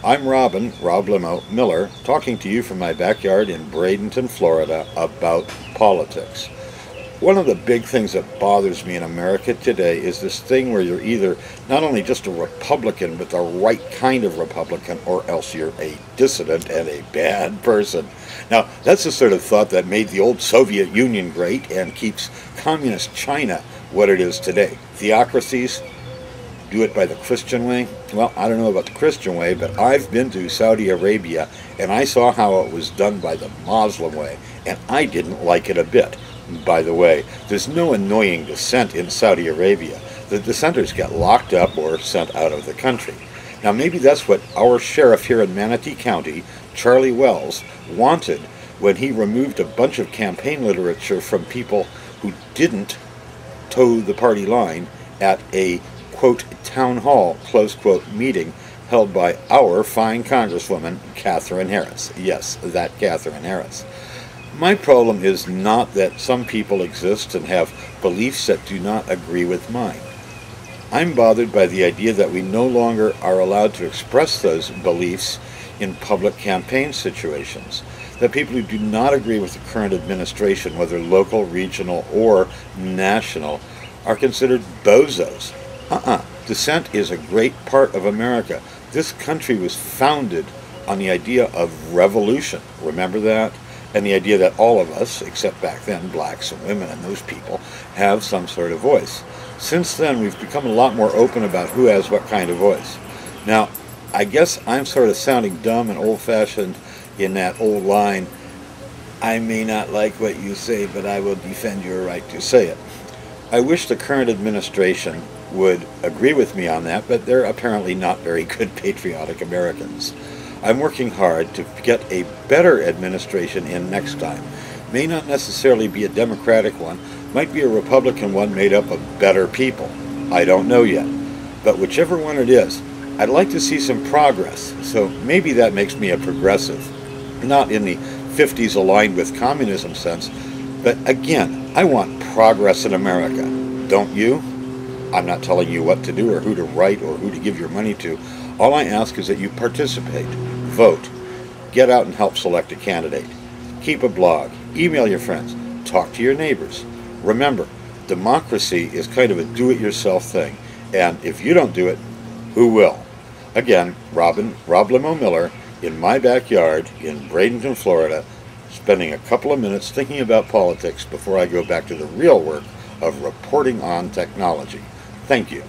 I'm Roblimo Miller, talking to you from my backyard in Bradenton, Florida, about politics. One of the big things that bothers me in America today is this thing where you're either not only just a Republican, but the right kind of Republican, or else you're a dissident and a bad person. Now, that's the sort of thought that made the old Soviet Union great and keeps communist China what it is today. Theocracies do it by the Christian way. Well, I don't know about the Christian way, but I've been to Saudi Arabia and I saw how it was done by the Muslim way, and I didn't like it a bit. By the way, there's no annoying dissent in Saudi Arabia. The dissenters get locked up or sent out of the country. Now, maybe that's what our sheriff here in Manatee County, Charlie Wells, wanted when he removed a bunch of campaign literature from people who didn't toe the party line at a quote, town hall, close quote, meeting held by our fine Congresswoman, Katherine Harris. Yes, that Katherine Harris. My problem is not that some people exist and have beliefs that do not agree with mine. I'm bothered by the idea that we no longer are allowed to express those beliefs in public campaign situations. That people who do not agree with the current administration, whether local, regional, or national, are considered bozos. Dissent is a great part of America. This country was founded on the idea of revolution. Remember that? And the idea that all of us, except back then, blacks and women and those people, have some sort of voice. Since then, we've become a lot more open about who has what kind of voice. Now, I guess I'm sort of sounding dumb and old-fashioned in that old line, I may not like what you say, but I will defend your right to say it. I wish the current administration would agree with me on that, but they're apparently not very good patriotic Americans. I'm working hard to get a better administration in next time. May not necessarily be a Democratic one, might be a Republican one made up of better people. I don't know yet. But whichever one it is, I'd like to see some progress, so maybe that makes me a progressive. Not in the 50s aligned with communism sense, but again, I want progress in America. Don't you? I'm not telling you what to do or who to write or who to give your money to. All I ask is that you participate, vote, get out and help select a candidate. Keep a blog, email your friends, talk to your neighbors. Remember, democracy is kind of a do-it-yourself thing, and if you don't do it, who will? Again, Roblimo Miller, in my backyard in Bradenton, Florida, spending a couple of minutes thinking about politics before I go back to the real work of reporting on technology. Thank you.